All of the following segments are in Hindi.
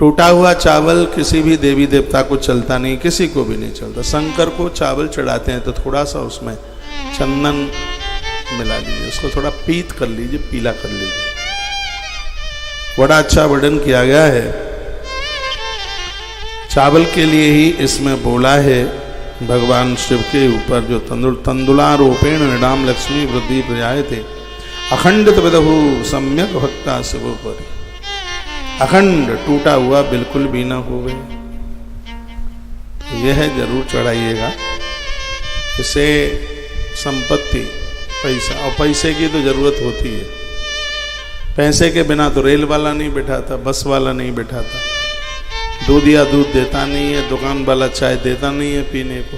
टूटा हुआ चावल किसी भी देवी देवता को चलता नहीं, किसी को भी नहीं चलता। शंकर को चावल चढ़ाते हैं तो थोड़ा सा उसमें चंदन मिला लीजिए, उसको थोड़ा पीत कर लीजिए, पीला कर लीजिए। बड़ा अच्छा वर्णन किया गया है। चावल के लिए ही इसमें बोला है भगवान शिव के ऊपर जो तंदुलारोपेण नृणाम लक्ष्मी वृद्धि प्रजाए थे अखंडित विदहु सम्यक भक्ता शिव पर। अखंड टूटा हुआ बिल्कुल भी ना होवे, तो यह जरूर चढ़ाइएगा। इससे संपत्ति, पैसा, और पैसे की तो जरूरत होती है। पैसे के बिना तो रेल वाला नहीं बैठाता, बस वाला नहीं बैठाता, दूध या दूध देता नहीं है, दुकान वाला चाय देता नहीं है पीने को।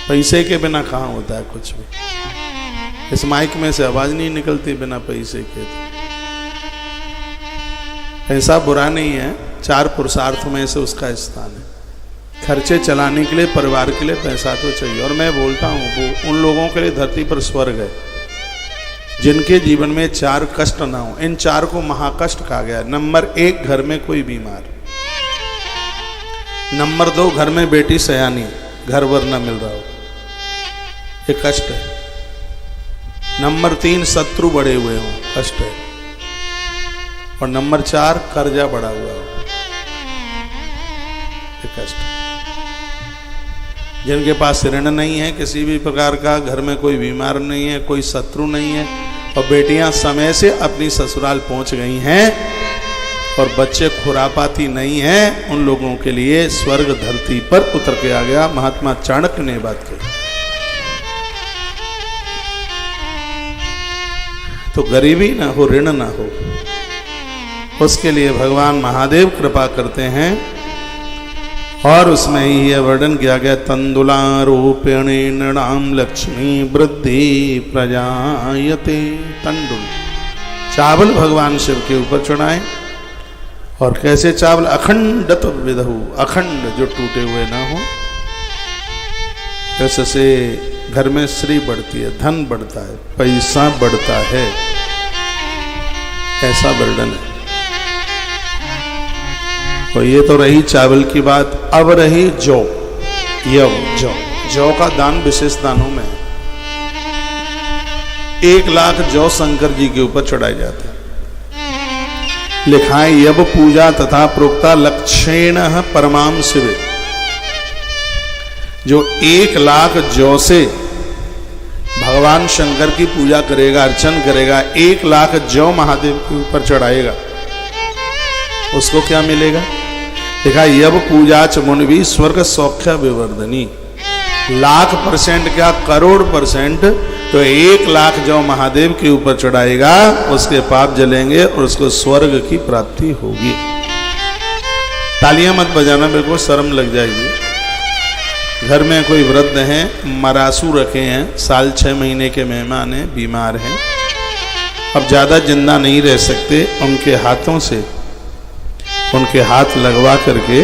पैसे के बिना कहाँ होता है कुछ भी। इस माइक में से आवाज नहीं निकलती बिना पैसे के। पैसा बुरा नहीं है, 4 पुरुषार्थ में से उसका स्थान है। खर्चे चलाने के लिए, परिवार के लिए पैसा तो चाहिए। और मैं बोलता हूँ वो उन लोगों के लिए धरती पर स्वर्ग है जिनके जीवन में 4 कष्ट ना हो। इन 4 को महाकष्ट कहा गया। नंबर 1, घर में कोई बीमार। नंबर 2, घर में बेटी सयानी, घर वर न मिल रहा हो, ये कष्ट है। नंबर 3, शत्रु बढ़े हुए हो, कष्ट है। और नंबर 4, कर्जा बढ़ा हुआ हो, ये कष्ट है। जिनके पास ऋण नहीं है किसी भी प्रकार का, घर में कोई बीमार नहीं है, कोई शत्रु नहीं है, और बेटियां समय से अपनी ससुराल पहुंच गई हैं, और बच्चे खुरापाती नहीं हैं, उन लोगों के लिए स्वर्ग धरती पर उतर के आ गया। महात्मा चाणक्य ने बात कही। तो गरीबी ना हो, ऋण ना हो, उसके लिए भगवान महादेव कृपा करते हैं। और उसमें ही यह वर्णन किया गया, तंदुलारोपेणे नृणाम लक्ष्मी वृद्धि प्रजायते। तंडुल, चावल भगवान शिव के ऊपर चढ़ाएं। और कैसे चावल? अखंडत विदहु, अखंड, जो टूटे हुए ना हो। ऐसे से घर में श्री बढ़ती है, धन बढ़ता है, पैसा बढ़ता है, ऐसा वर्णन है। तो ये तो रही चावल की बात। अब रही जौ, जौ का दान विशेष दानों में है। 1 लाख जौ शंकर जी के ऊपर चढ़ाए जाते हैं। लिखा है, यब पूजा तथा प्रोक्ता लक्षेण परमाम शिवे। जो 1 लाख जौ से भगवान शंकर की पूजा करेगा, अर्चन करेगा, 1 लाख जौ महादेव के ऊपर चढ़ाएगा, उसको क्या मिलेगा? लिखा, यब पूजा च मुनिवी स्वर्ग सौख्य विवर्धनी। 1,00,000% क्या, करोड़ %। तो 1 लाख जो महादेव के ऊपर चढ़ाएगा उसके पाप जलेंगे और उसको स्वर्ग की प्राप्ति होगी। तालियां मत बजाना, मेरे को शर्म लग जाएगी। घर में कोई वृद्ध हैं, मरासू रखे हैं, साल 6 महीने के मेहमान हैं, बीमार हैं, अब ज़्यादा जिंदा नहीं रह सकते, उनके हाथों से उनके हाथ लगवा करके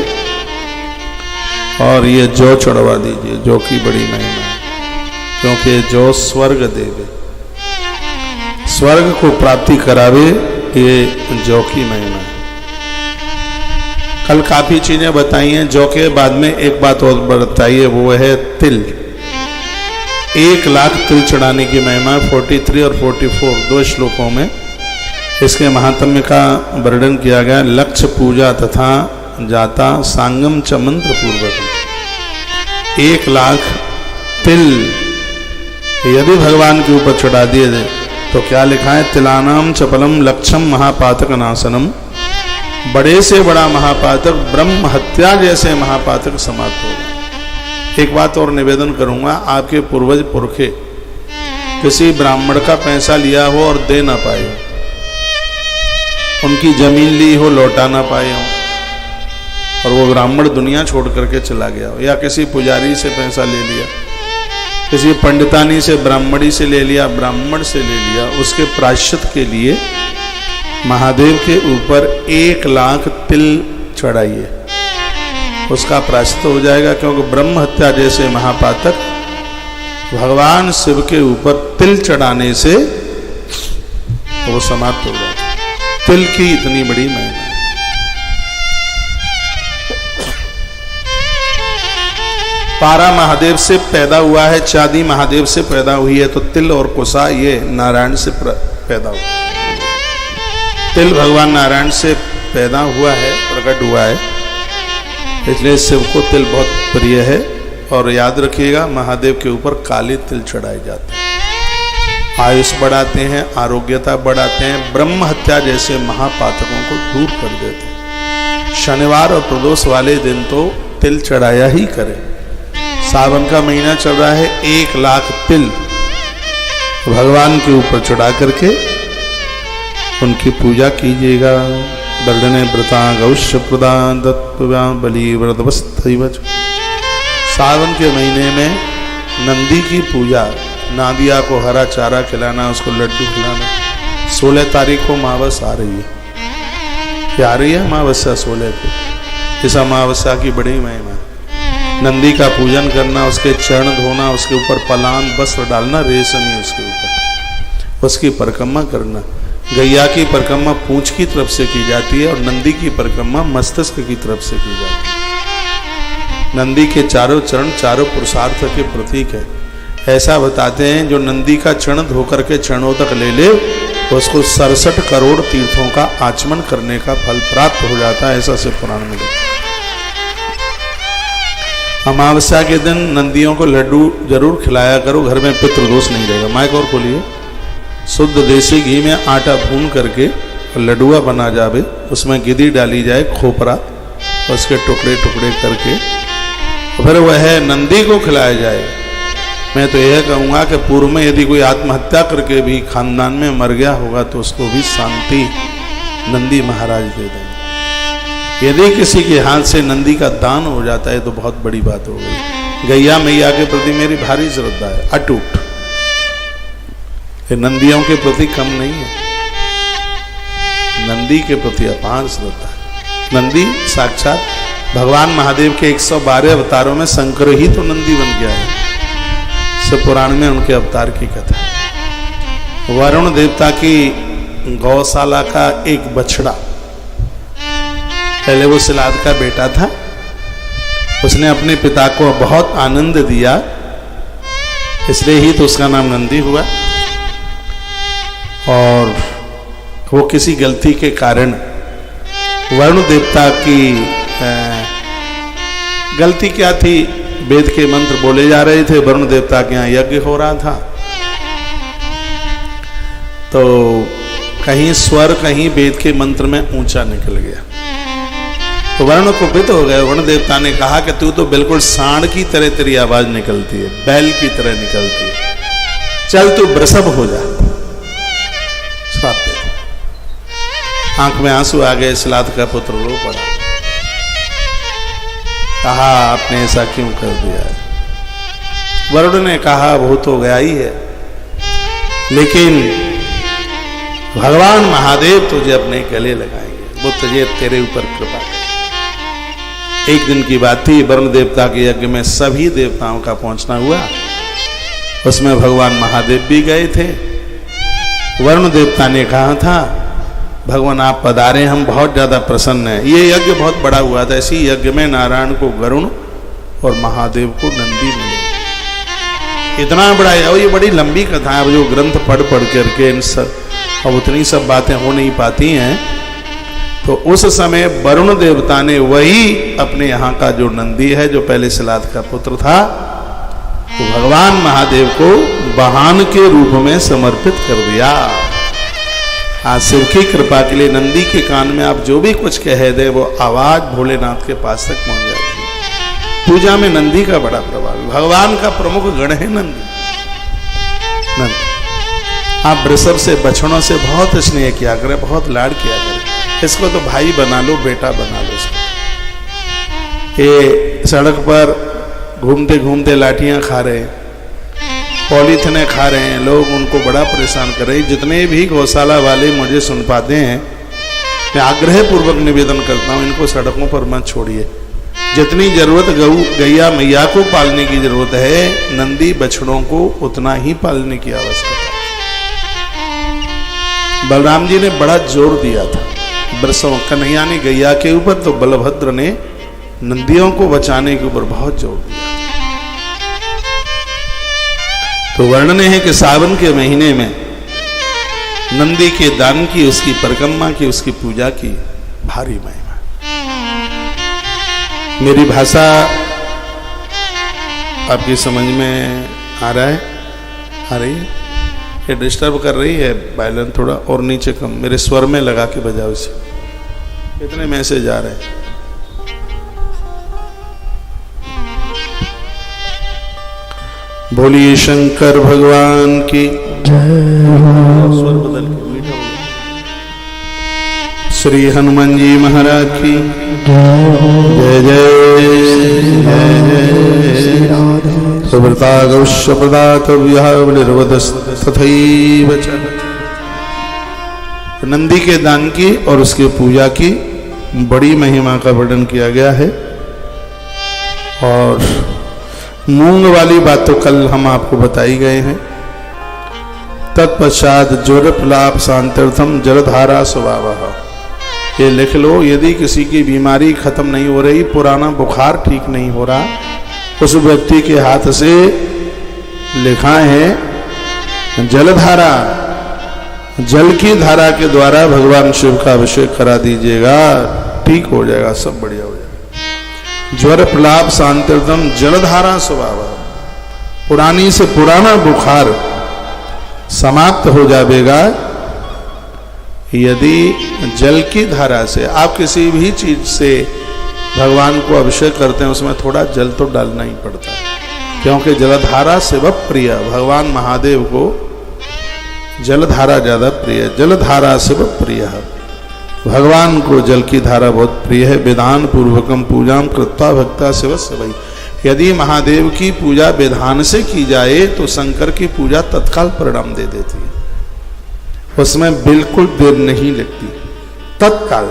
और ये जौ चढ़वा दीजिए, जौ की बड़ी महिमा है। क्योंकि जौ स्वर्ग देवे, स्वर्ग को प्राप्ति करावे, ये जौ की महिमा है। कल काफी चीजें बताई हैं। जौ के बाद में एक बात और बताइए, वो है तिल। 1 लाख तिल चढ़ाने की महिमा 43 और 44 2 श्लोकों में इसके महात्म्य का वर्णन किया गया। लक्ष्य पूजा तथा जाता सांगम च मंत्र पूर्वक। 1 लाख तिल यदि भगवान के ऊपर चढ़ा दिए तो क्या लिखा है, तिलानाम चपलम लक्षम महापातक नाशनम। बड़े से बड़ा महापातक, ब्रह्म हत्या जैसे महापातक समाप्त होगा। एक बात और निवेदन करूंगा, आपके पूर्वज पुरखे किसी ब्राह्मण का पैसा लिया हो और दे ना पाए हो, उनकी जमीन ली हो लौटा ना पाए हो, और वो ब्राह्मण दुनिया छोड़ करके चला गया हो, या किसी पुजारी से पैसा ले लिया, किसी पंडितानी से, ब्राह्मणी से ले लिया, ब्राह्मण से ले लिया, उसके प्रायश्चित के लिए महादेव के ऊपर 1 लाख तिल चढ़ाइए, उसका प्रायश्चित हो जाएगा। क्योंकि ब्रह्म हत्या जैसे महापातक भगवान शिव के ऊपर तिल चढ़ाने से वो समाप्त हो जाता है। तिल की इतनी बड़ी महिमा। पारा महादेव से पैदा हुआ है, चांदी महादेव से पैदा हुई है, तो तिल और कुसा ये नारायण से पैदा हुआ। तिल भगवान नारायण से पैदा हुआ है, प्रकट हुआ है, इसलिए शिव को तिल बहुत प्रिय है। और याद रखिएगा, महादेव के ऊपर काले तिल चढ़ाए जाते हैं, आयुष बढ़ाते हैं, आरोग्यता बढ़ाते हैं, ब्रह्म हत्या जैसे महापातकों को दूर कर देते हैं। शनिवार और प्रदोष वाले दिन तो तिल चढ़ाया ही करें। सावन का महीना चल रहा है, 1 लाख तिल भगवान के ऊपर चढ़ा करके उनकी पूजा कीजिएगा। वर्णने व्रता गौश्य प्रदान दत्त्वा बलि व्रतवस्तैव। सावन के महीने में नंदी की पूजा, नादिया को हरा चारा खिलाना, उसको लड्डू खिलाना। 16 तारीख को अमावस आ रही है, क्या आ रही है अमावस्या 16 को। इस अमावस्या की बड़ी महिमा, नंदी का पूजन करना, उसके चरण धोना, उसके ऊपर पलान वस्त्र डालना रेशमी, उसके ऊपर उसकी परिक्रमा करना। गैया की परिक्रमा पूंछ की तरफ से की जाती है और नंदी की परिक्रमा मस्तिष्क की तरफ से की जाती है। नंदी के चारों चरण चारों पुरुषार्थ के प्रतीक है। ऐसा बताते हैं, जो नंदी का चरण धोकर के चरणों तक ले ले, उसको 67 करोड़ तीर्थों का आचमन करने का फल प्राप्त हो जाता है, ऐसा से पुराण में लिखा। अमावस्या के दिन नंदियों को लड्डू जरूर खिलाया करो, घर में पितृदोष नहीं रहेगा। माइक और खोलिए। शुद्ध देसी घी में आटा भून करके लड्डुआ बना जावे, उसमें गिदी डाली जाए, खोपरा, उसके टुकड़े टुकड़े करके फिर वह नंदी को खिलाया जाए। मैं तो यह कहूँगा कि पूर्व में यदि कोई आत्महत्या करके भी खानदान में मर गया होगा तो उसको भी शांति नंदी महाराज दे देंगे। यदि किसी के हाथ से नंदी का दान हो जाता है तो बहुत बड़ी बात हो गई। गैया मैया के प्रति मेरी भारी श्रद्धा है, अटूट। ये नंदियों के प्रति कम नहीं है, नंदी के प्रति अपार श्रद्धा है। नंदी साक्षात भगवान महादेव के 112 अवतारों में शंकर ही तो नंदी बन गया है। सब पुराण में उनके अवतार की कथा। वरुण देवता की गौशाला का एक बछड़ा, पहले वो सिलाद का बेटा था, उसने अपने पिता को बहुत आनंद दिया, इसलिए ही तो उसका नाम नंदी हुआ। और वो किसी गलती के कारण वरुण देवता की गलती क्या थी, वेद के मंत्र बोले जा रहे थे, वरुण देवता के यहाँ यज्ञ हो रहा था, तो कहीं स्वर कहीं वेद के मंत्र में ऊंचा निकल गया, तो वरुण कुपित हो गए। वरुण देवता ने कहा कि तू तो बिल्कुल सांड की तरह तेरी आवाज निकलती है, बैल की तरह निकलती है, चल तू वृषभ हो जा। श्राप दे। आंख में आंसू आ गए, सिलाद का पुत्र रो पड़ा, कहा आपने ऐसा क्यों कर दिया। वरुण ने कहा वो तो गया ही है, लेकिन भगवान महादेव तुझे अपने गले लगाएंगे, वो तुझे तेरे ऊपर कृपा करेंगे। एक दिन की बात थी, वरुण देवता के यज्ञ में सभी देवताओं का पहुंचना हुआ, उसमें भगवान महादेव भी गए थे। वरुण देवता ने कहा था भगवान आप पधारे, हम बहुत ज्यादा प्रसन्न हैं। ये यज्ञ बहुत बड़ा हुआ था, इसी यज्ञ में नारायण को वरुण और महादेव को नंदी मिले। इतना बड़ा है, और ये बड़ी लंबी कथा है, अब जो ग्रंथ पढ़ करके इन सब अब उतनी सब बातें हो नहीं पाती हैं। तो उस समय वरुण देवता ने वही अपने यहाँ का जो नंदी है, जो पहले सिलाद का पुत्र था, तो भगवान महादेव को वाहन के रूप में समर्पित कर दिया। आज शिव की कृपा के लिए नंदी के कान में आप जो भी कुछ कह दे, वो आवाज भोलेनाथ के पास तक पहुंच जाती है। पूजा में नंदी का बड़ा प्रभाव, भगवान का प्रमुख गण है नंदी। आप वृषभ से, बछड़ों से बहुत स्नेह किया करें, बहुत लाड किया करें, इसको तो भाई बना लो, बेटा बना लो इसको। ये सड़क पर घूमते घूमते लाठियां खा रहे हैं, पॉलीथिने खा रहे हैं, लोग उनको बड़ा परेशान कर रहे हैं। जितने भी गौशाला वाले मुझे सुन पाते हैं, मैं आग्रह पूर्वक निवेदन करता हूं, इनको सड़कों पर मत छोड़िए। जितनी जरूरत गैया मैया को पालने की जरूरत है, नंदी बछड़ों को उतना ही पालने की आवश्यकता है। बलराम जी ने बड़ा जोर दिया था वृषभों, कन्हैया ने गैया के ऊपर, तो बलभद्र ने नंदियों को बचाने के ऊपर बहुत जोर दिया। तो वर्णन है कि सावन के महीने में नंदी के दान की, उसकी परिक्रमा की, उसकी पूजा की भारी महिमा। मेरी भाषा आपकी समझ में आ रहा है? आ रही है? ये डिस्टर्ब कर रही है वायलिन थोड़ा और नीचे कम, मेरे स्वर में लगा के बजाओ इसे। कितने मैसेज आ रहे हैं? बोलिए शंकर भगवान की स्वर बदल के मीठा हो। श्री हनुमान जी महाराज की जय जय। सुव्रता गौश्य तथैव च। नंदी के दान की और उसकी पूजा की बड़ी महिमा का वर्णन किया गया है। और मूंग वाली बात तो कल हम आपको बताई गए हैं। तत्पश्चात ज्वरप्लाप शांत्यर्थम जलधारा स्वभावः। ये लिख लो, यदि किसी की बीमारी खत्म नहीं हो रही, पुराना बुखार ठीक नहीं हो रहा, उस व्यक्ति के हाथ से लिखा है जलधारा, जल की धारा के द्वारा भगवान शिव का अभिषेक करा दीजिएगा, ठीक हो जाएगा, सब बढ़िया हो जाएगा। ज्वर प्रलाप शांतिर्दम जलधारा स्वभाव। पुरानी से पुराना बुखार समाप्त हो जाएगा यदि जल की धारा से। आप किसी भी चीज से भगवान को अभिषेक करते हैं, उसमें थोड़ा जल तो डालना ही पड़ता है, क्योंकि जलधारा से वह प्रिय, भगवान महादेव को जलधारा ज्यादा प्रिय है। जलधारा से वह प्रिय है, भगवान को जल की धारा बहुत प्रिय है। विधान पूर्वकम पूजाम कृत्वा भक्ता शिव सेवई। यदि महादेव की पूजा विधान से की जाए तो शंकर की पूजा तत्काल परिणाम दे देती है, उसमें बिल्कुल देर नहीं लगती, तत्काल।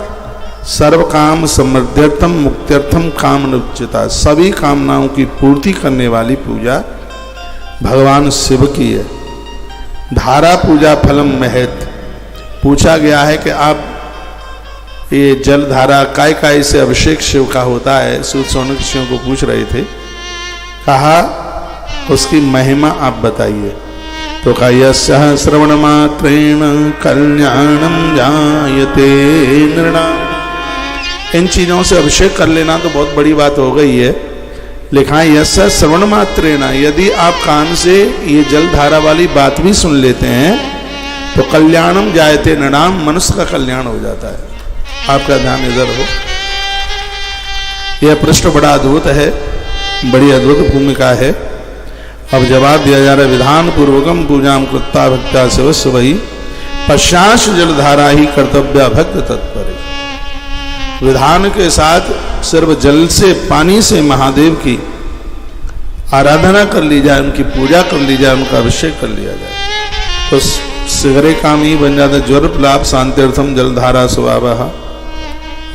सर्व काम समृद्ध्यर्थम मुक्त्यर्थम काम अनुचिता। सभी कामनाओं की पूर्ति करने वाली पूजा भगवान शिव की है। धारा पूजा फलम महत। पूछा गया है कि आप ये जल धारा काय काय से अभिषेक शिव का होता है, सूत सौनक ऋषियों को पूछ रहे थे। कहा उसकी महिमा आप बताइए। तो कहा यस्यः श्रवण मात्रेण कल्याणम जायते नृणाम। इन चीजों से अभिषेक कर लेना तो बहुत बड़ी बात हो गई है। लिखा है यस्यः श्रवण मात्रेण, यदि आप कान से ये जल धारा वाली बात भी सुन लेते हैं तो कल्याणम जायते नृणाम, मनुष्य का कल्याण हो जाता है। आपका ध्यान इधर हो। यह प्रश्न बड़ा अद्भुत है, बड़ी अद्भुत भूमिका है। अब जवाब दिया जा रहा है विधान पूर्वकम पूजाम कृत्वा भक्त्या शिव सेवई पश्चाश जलधारा ही कर्तव्य भक्त तत्पर। विधान के साथ सिर्फ जल से, पानी से महादेव की आराधना कर ली जाए, उनकी पूजा कर ली जाए, उनका अभिषेक कर लिया जाए तो शीघ्र काम ही बन जाता है। ज्वर प्लाप शांत्यर्थम जलधारा स्वभावः।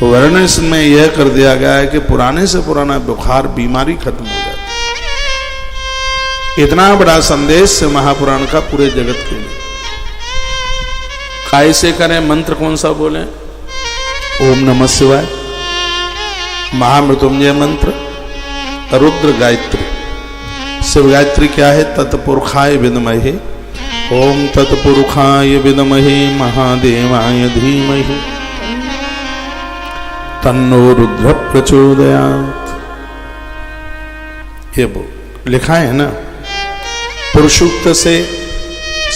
वर्ण इसमें यह कर दिया गया है कि पुराने से पुराना बुखार, बीमारी खत्म हो जाती है। इतना बड़ा संदेश से महापुराण का पूरे जगत के लिए। काय से करें? मंत्र कौन सा बोले? ओम नमः शिवाय, महामृत्युंजय मंत्र, रुद्र गायत्री। शिव गायत्री क्या है? तत्पुरुषाय विद्महे, ओम तत्पुरुषाय विद्महे महादेवाय धीमहि तन्नो रुद्र प्रचोदयात्। ये लिखा है ना, पुरुषोक्त से,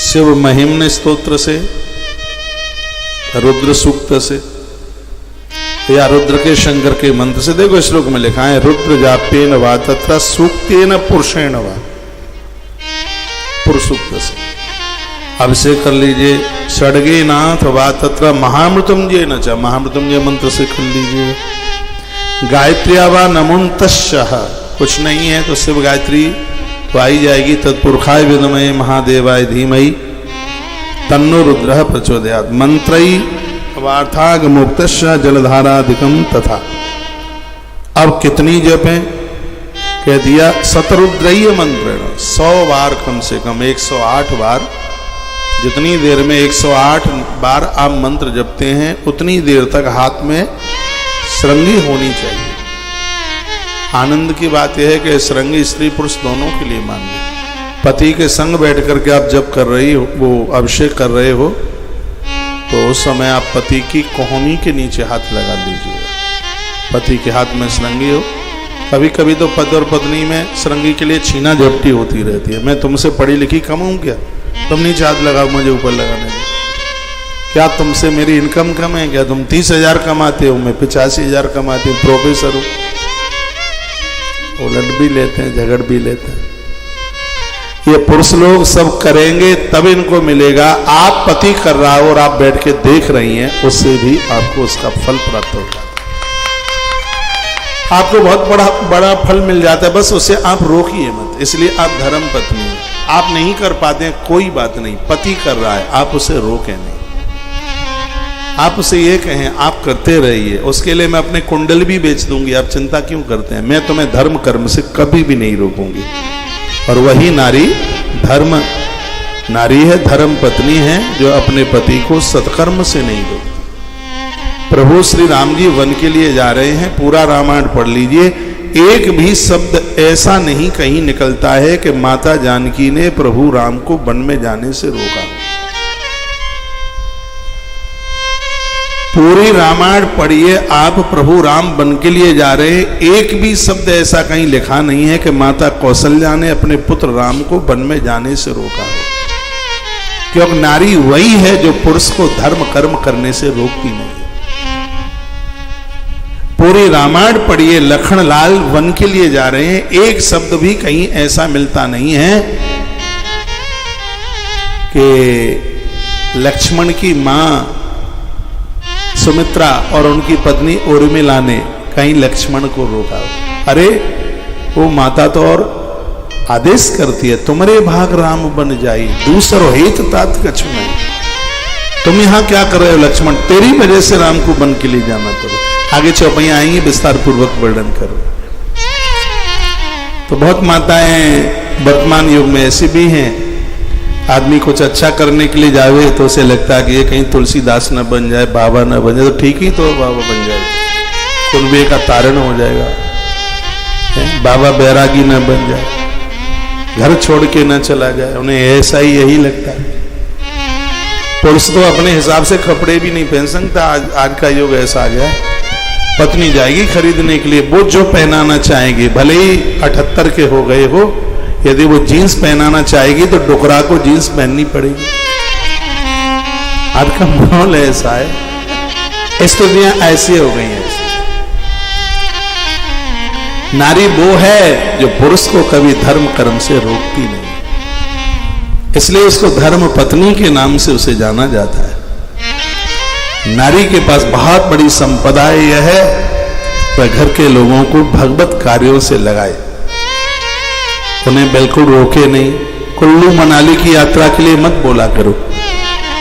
शिव महिम्न स्तोत्र से, रुद्र सूक्त से या रुद्र के शंकर के मंत्र से। देखो श्लोक में लिखा है रुद्र जाप्येन वा तत्र सूक्तेन पुरुषेण वा। पुरुषोक्त से अभिषेक कर लीजिए। षड्गे नाथ वा तत्र महामृत्युंजय न च, महामृत्युंजय मंत्र से कर लीजिए। गायत्री वा नमोन्तस्यः, कुछ नहीं है तो शिव गायत्री तो आई जाएगी। तत्पुरुषाय विद्महे महादेवाय धीमहि तन्नो रुद्रः प्रचोदयात्। मंत्रई वार्थाग मुक्तस्य जलधाराधिकम तथा। अब कितनी जपें? कह दिया शतरुद्रय्य मंत्रेण, 100 बार कम से कम, 108 बार। जितनी देर में 108 बार आप मंत्र जपते हैं उतनी देर तक हाथ में श्रृंगी होनी चाहिए। आनंद की बात यह है कि श्रृंगी स्त्री पुरुष दोनों के लिए मान्य। पति के संग बैठ करके आप जब कर रही हो, वो अभिषेक कर रहे हो, तो उस समय आप पति की कोहनी के नीचे हाथ लगा लीजिएगा। पति के हाथ में श्रृंगी हो। कभी कभी तो पति और पत्नी में श्रृंगी के लिए छीना झपटी होती रहती है। मैं तुमसे पढ़ी लिखी कम हूं क्या? तुम नीचे हाथ लगाओ, मुझे ऊपर लगाने दो। क्या तुमसे मेरी इनकम कम है क्या? तुम 30,000 कमाते हो, मैं 85,000 कमाती हूँ, प्रोफेसर हूँ। उलट भी लेते हैं, झगड़ भी लेते हैं। ये पुरुष लोग सब करेंगे तब इनको मिलेगा। आप पति कर रहा हो और आप बैठ के देख रही हैं, उससे भी आपको उसका फल प्राप्त होगा। आपको बहुत बड़ा फल मिल जाता है, बस उसे आप रोकिए मत। इसलिए आप धर्म पत्नी हैं। आप नहीं कर पाते हैं, कोई बात नहीं, पति कर रहा है, आप उसे रोकें नहीं। आप उसे ये कहें आप करते रहिए, उसके लिए मैं अपने कुंडल भी बेच दूंगी, आप चिंता क्यों करते हैं? मैं तुम्हें धर्म कर्म से कभी भी नहीं रोकूंगी। और वही नारी धर्म नारी है, धर्म पत्नी है, जो अपने पति को सत्कर्म से नहीं रोकती। प्रभु श्री राम जी वन के लिए जा रहे हैं, पूरा रामायण पढ़ लीजिए, एक भी शब्द ऐसा नहीं कहीं निकलता है कि माता जानकी ने प्रभु राम को वन में जाने से रोका। पूरी रामायण पढ़िए आप, प्रभु राम वन के लिए जा रहे हैं, एक भी शब्द ऐसा कहीं लिखा नहीं है कि माता कौशल्या ने अपने पुत्र राम को वन में जाने से रोका हो। क्योंकि नारी वही है जो पुरुष को धर्म कर्म करने से रोकती नहीं। पूरी रामायण पढ़िए, लखनलाल वन के लिए जा रहे हैं, एक शब्द भी कहीं ऐसा मिलता नहीं है कि लक्ष्मण की मां सुमित्रा और उनकी पत्नी उर्मिला ने कहीं लक्ष्मण को रोका। अरे वो माता तो और आदेश करती है, तुम्हारे भाग राम बन जाई, दूसरो हित तात कछु नहीं। तुम यहां क्या कर रहे हो लक्ष्मण? तेरी वजह से राम को वन के लिए जाना पड़ा। आगे चौपाइयां आएंगी, विस्तार पूर्वक वर्णन करो। तो बहुत माताएं वर्तमान युग में ऐसी भी हैं, आदमी कुछ अच्छा करने के लिए जावे तो उसे लगता है कि ये कहीं तुलसीदास न बन जाए, बाबा न बन जाए, तो ठीक ही तो बाबा बन जाए, कुनबे का तारण हो जाएगा। बाबा बैरागी न बन जाए, घर छोड़ के न चला जाए, उन्हें ऐसा ही यही लगता है। पुरुष तो अपने हिसाब से कपड़े भी नहीं पहन सकता। आज का युग ऐसा आ गया, पत्नी जाएगी खरीदने के लिए, वो जो पहनाना चाहेगी, भले ही 78 के हो गए हो, यदि वो जीन्स पहनाना चाहेगी तो डुकरा को जीन्स पहननी पड़ेगी। आज का माहौल ऐसा है, स्त्रियां ऐसी हो गई हैं। नारी वो है जो पुरुष को कभी धर्म कर्म से रोकती नहीं, इसलिए उसको धर्म पत्नी के नाम से उसे जाना जाता है। नारी के पास बहुत बड़ी संपदा यह है, वह घर के लोगों को भगवत कार्यों से लगाए, उन्हें बिल्कुल रोके नहीं। कुल्लू मनाली की यात्रा के लिए मत बोला करो,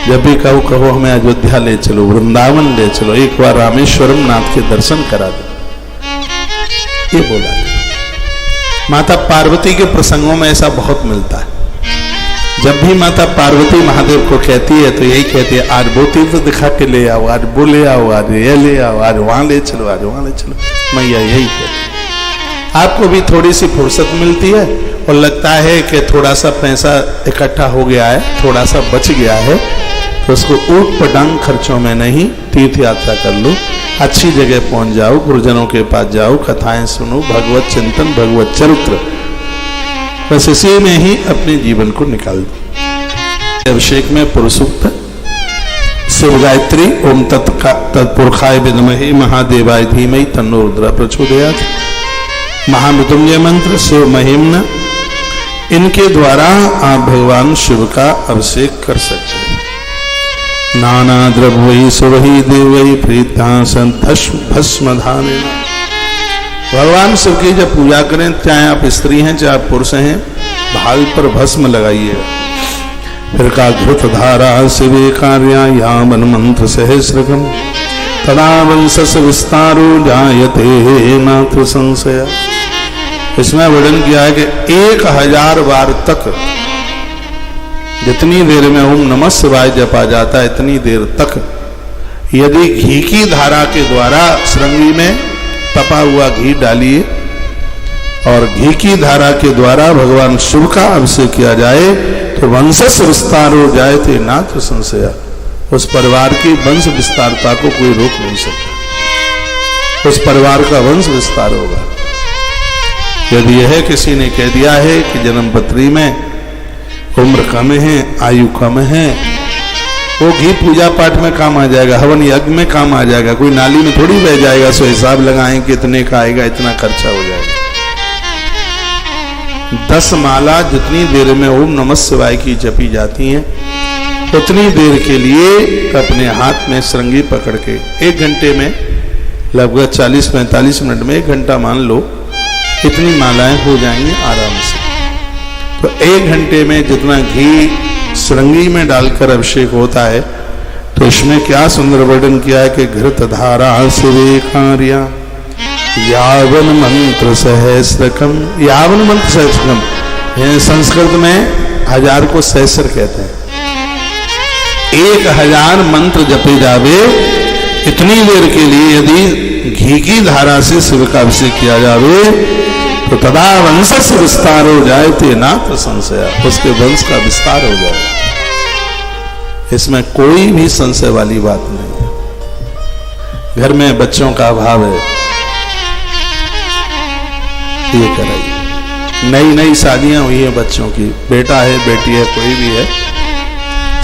जब भी कहो कहो हमें अयोध्या ले चलो, वृंदावन ले चलो, एक बार रामेश्वरम नाथ के दर्शन करा दो, ये बोला करो। माता पार्वती के प्रसंगों में ऐसा बहुत मिलता है। जब भी माता पार्वती महादेव को कहती है तो यही कहती है, आज वो तीर्थ दिखा के ले आओ, आज वो ले आओ, आज ये ले आओ, आज वहां ले चलो, आज वहां ले चलो। मैया यही कहती है। आपको भी थोड़ी सी फुर्सत मिलती है और लगता है कि थोड़ा सा पैसा इकट्ठा हो गया है, थोड़ा सा बच गया है, तो उसको ऊट पटांग खर्चों में नहीं तीर्थ यात्रा कर लो, अच्छी जगह पहुंच जाओ, गुरुजनों के पास जाओ, कथाएं सुनो, भगवत चिंतन, भगवत चरित्र, बस इसी में ही अपने जीवन को निकाल दो। अभिषेक में पुरुषोक्त शिव गायत्री, ओम तत्पुरुषाय विद्महे महादेवाय धीमहि तन्नो रुद्रः प्रचोदयात्, महामृत्युंजय मंत्र, शिव महिम्न, इनके द्वारा आप भगवान शिव का अभिषेक कर सकते हैं। नाना द्रव्यै सुरहि देवै प्रीता भस्म धानेन। भगवान शिव की जब पूजा करें, चाहे आप स्त्री हैं चाहे आप पुरुष हैं, भाल पर भस्म लगाइए। फिर का घृत धारा शिवे कार्या यामन मंत्र सहस्रकम तदा वंशस विस्तारो जायते नात्र संशय। इसमें वर्णन किया है कि 1000 बार तक, जितनी देर में ओम नमः शिवाय जपा जाता है, इतनी देर तक यदि घी की धारा के द्वारा श्रृंगी में तपा हुआ घी डालिए और घी की धारा के द्वारा भगवान शिव का अभिषेक किया जाए तो वंशस विस्तार हो जाए थे ना तो संशय, उस परिवार की वंश विस्तारता को कोई रोक नहीं सकता, उस परिवार का वंश विस्तार होगा। यदि यह किसी ने कह दिया है कि जन्म पत्री में उम्र कम है, आयु कम है, वो घी पूजा पाठ में काम आ जाएगा, हवन यज्ञ में काम आ जाएगा, कोई नाली में थोड़ी बह जाएगा। सो हिसाब लगाएं कि इतने का आएगा, इतना खर्चा हो जाएगा। 10 माला जितनी देर में ओम नमः शिवाय की जपी जाती हैं, उतनी देर के लिए अपने हाथ में श्रृंगी पकड़ के 1 घंटे में लगभग 40-45 मिनट में 1 घंटा मान लो, इतनी मालाएं हो जाएंगी आराम से। तो 1 घंटे में जितना घी श्रृंगी में डालकर अभिषेक होता है, तो इसमें क्या सुंदर वर्णन किया है कि घृत धारा शिवे कार्या यावन मंत्र सहस्रकम। यावन मंत्र सहस्रकम संस्कृत में 1000 को सहस्र कहते हैं। 1000 मंत्र जपे जावे इतनी देर के लिए यदि घी की धारा से शिव का अभिषेक किया जावे तो तदा वंशस विस्तार हो जाए थे ना तो संशय, उसके वंश का विस्तार हो जाए। इसमें कोई भी संशय वाली बात नहीं है। घर में बच्चों का अभाव है, ये कराइए। नई नई शादियां हुई है बच्चों की, बेटा है बेटी है कोई भी है,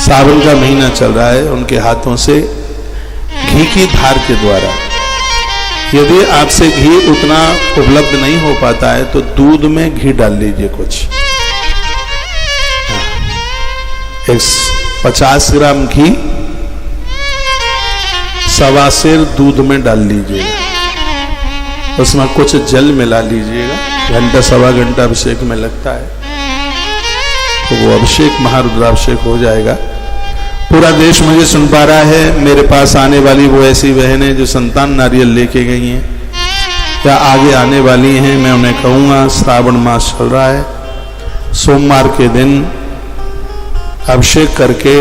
सावन का महीना चल रहा है, उनके हाथों से घी की धार के द्वारा, यदि आपसे घी उतना उपलब्ध नहीं हो पाता है तो दूध में घी डाल लीजिए कुछ। 50 ग्राम घी 1.25 सेर दूध में डाल लीजिएगा, उसमें कुछ जल मिला लीजिएगा। 1-1.25 घंटा अभिषेक में लगता है, तो वो अभिषेक महारुद्राभिषेक हो जाएगा। पूरा देश मुझे सुन पा रहा है। मेरे पास आने वाली वो ऐसी बहनें जो संतान नारियल लेके गई हैं या आगे आने वाली हैं, मैं उन्हें कहूँगा श्रावण मास चल रहा है, सोमवार के दिन अभिषेक करके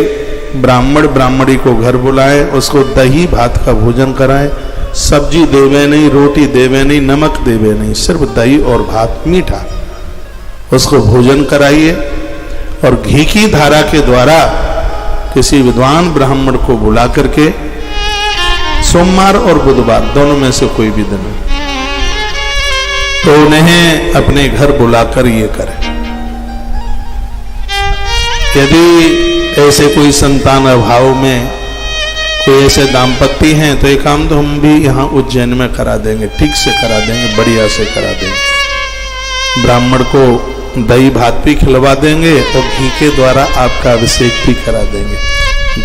ब्राह्मण ब्राह्मणी को घर बुलाएं, उसको दही भात का भोजन कराएं। सब्जी देवे नहीं, रोटी देवे नहीं, नमक देवे नहीं, सिर्फ दही और भात मीठा, उसको भोजन कराइए। और घी की धारा के द्वारा किसी विद्वान ब्राह्मण को बुला करके सोमवार और बुधवार दोनों में से कोई भी दिन तो उन्हें अपने घर बुलाकर ये करें। यदि ऐसे कोई संतान अभाव में कोई ऐसे दाम्पत्य हैं तो एक काम तो हम भी यहाँ उज्जैन में करा देंगे, ठीक से करा देंगे, बढ़िया से करा देंगे। ब्राह्मण को दही भात भी खिलवा देंगे और घी के द्वारा आपका अभिषेक भी करा देंगे,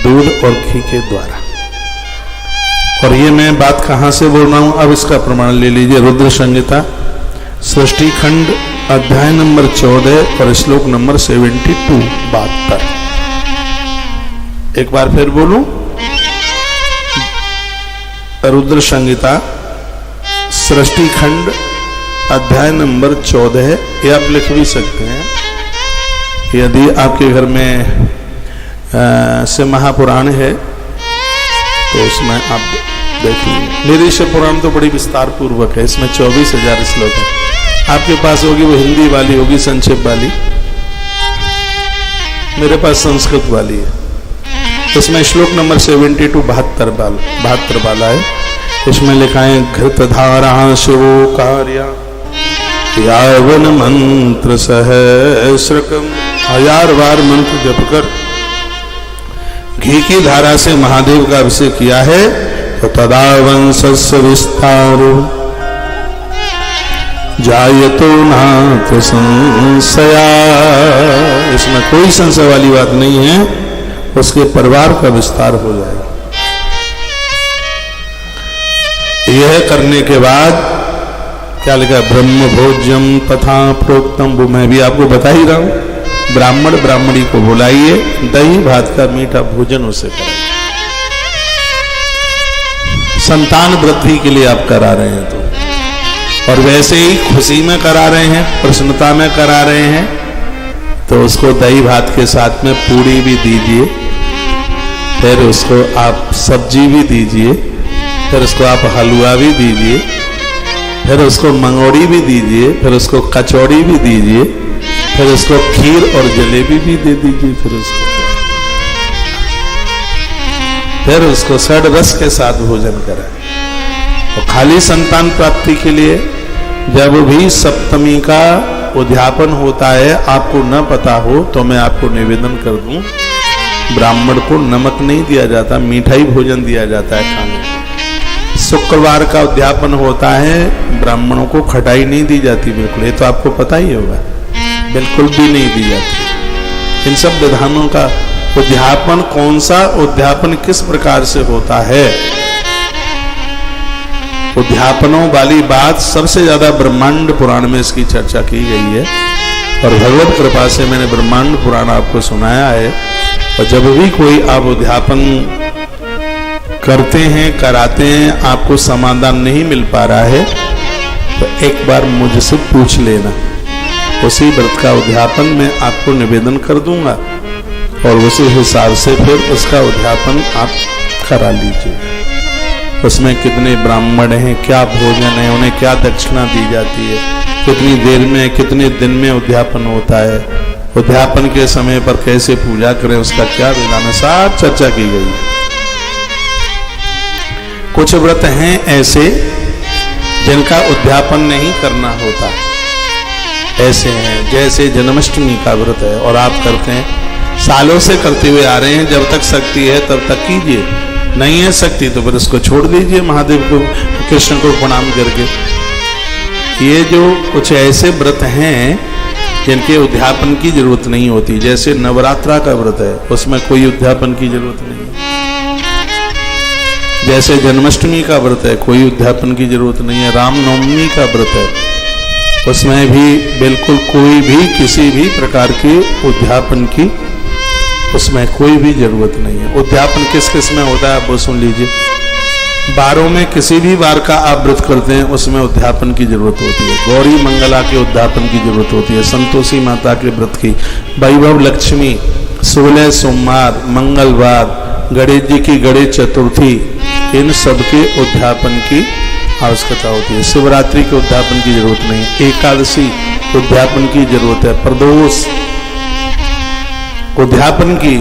दूध और घी के द्वारा। और ये मैं बात कहाँ से बोल रहा हूँ, अब इसका प्रमाण ले लीजिए। रुद्र संहिता सृष्टि खंड अध्याय नंबर 14 और श्लोक नंबर 72 72। एक बार फिर बोलूं, रुद्र संहिता सृष्टि खंड अध्याय नंबर 14, ये आप लिख भी सकते हैं। यदि आपके घर में से महापुराण है तो उसमें आप देखिए। निरीश पुराण तो बड़ी विस्तार पूर्वक है, इसमें 24,000 श्लोक है। आपके पास होगी वो हिंदी वाली होगी, संक्षेप वाली, मेरे पास संस्कृत वाली है। इसमें श्लोक नंबर 72 72 वाला है। इसमें लिखा है घृत धारा शिवो कार्या यावन मंत्र सहस्रकम। 1000 बार मंत्र जप कर घी की धारा से महादेव का अभिषेक किया है तो तदा वंशस्य विस्तारो जायतो नाथ संशया। इसमें कोई संशय वाली बात नहीं है, उसके परिवार का विस्तार हो जाएगा। यह करने के बाद क्या लिखा, ब्रह्म भोज्यम तथा प्रोक्तम, वो मैं भी आपको बता ही रहा हूं। ब्राह्मण ब्राह्मणी को बुलाइए, दही भात का मीठा भोजन उसे कराइए। संतान वृद्धि के लिए आप करा रहे हैं तो, और वैसे ही खुशी में करा रहे हैं, प्रसन्नता में करा रहे हैं, तो उसको दही भात के साथ में पूड़ी भी दीजिए, फिर उसको आप सब्जी भी दीजिए, फिर उसको आप हलवा भी दीजिए, फिर उसको मंगोड़ी भी दीजिए, फिर उसको कचौड़ी भी दीजिए, फिर उसको खीर और जलेबी भी दे दीजिए, फिर उसको षड रस के साथ भोजन कराएं। और खाली संतान प्राप्ति के लिए जब भी सप्तमी का उद्यापन होता है, आपको न पता हो तो मैं आपको निवेदन कर दूं, ब्राह्मण को नमक नहीं दिया जाता, मिठाई भोजन दिया जाता है खाने को। शुक्रवार का उद्यापन होता है, ब्राह्मणों को खटाई नहीं दी जाती बिल्कुल, ये तो आपको पता ही होगा, बिल्कुल भी नहीं दी जाती। इन सब विधानों का उद्यापन, कौन सा उद्यापन किस प्रकार से होता है, उद्यापनों वाली बात सबसे ज्यादा ब्रह्मांड पुराण में इसकी चर्चा की गई है। और भगवत कृपा से मैंने ब्रह्मांड पुराण आपको सुनाया है। और जब भी कोई आप उद्यापन करते हैं, कराते हैं, आपको समाधान नहीं मिल पा रहा है, तो एक बार मुझसे पूछ लेना, उसी व्रत का उद्यापन मैं आपको निवेदन कर दूंगा और उसी हिसाब से फिर उसका उद्यापन आप करा लीजिए। उसमें कितने ब्राह्मण हैं, क्या भोजन है, उन्हें क्या दक्षिणा दी जाती है, कितनी देर में, कितने दिन में उद्यापन होता है, उद्यापन के समय पर कैसे पूजा करें, उसका क्या विधान है, सब चर्चा की गई है। कुछ व्रत हैं ऐसे जिनका उद्यापन नहीं करना होता, ऐसे हैं जैसे जन्माष्टमी का व्रत है और आप करते हैं, सालों से करते हुए आ रहे हैं, जब तक शक्ति है तब तक कीजिए, नहीं है शक्ति तो फिर उसको छोड़ दीजिए, महादेव को, कृष्ण को प्रणाम करके। ये जो कुछ ऐसे व्रत हैं जिनके उद्यापन की जरूरत नहीं होती, जैसे नवरात्रा का व्रत है, उसमें कोई उद्यापन की जरूरत नहीं है। जैसे जन्माष्टमी का व्रत है, कोई उद्यापन की जरूरत नहीं है। रामनवमी का व्रत है, उसमें भी बिल्कुल कोई भी किसी भी प्रकार के उद्यापन की उसमें कोई भी जरूरत नहीं है। उद्यापन किस किस में होता है आप वो सुन लीजिए। बारों में किसी भी बार का आप व्रत करते हैं उसमें उद्यापन की जरूरत होती है। गौरी मंगला के उद्यापन की जरूरत होती है, संतोषी माता के व्रत की, वैभव लक्ष्मी, 16 सोमवार, मंगलवार, गणेश जी की गणेश चतुर्थी, इन सब के उद्यापन की आवश्यकता होती है। शिवरात्रि के उद्यापन की जरूरत नहीं है। एकादशी उद्यापन की जरूरत है। प्रदोष उद्यापन की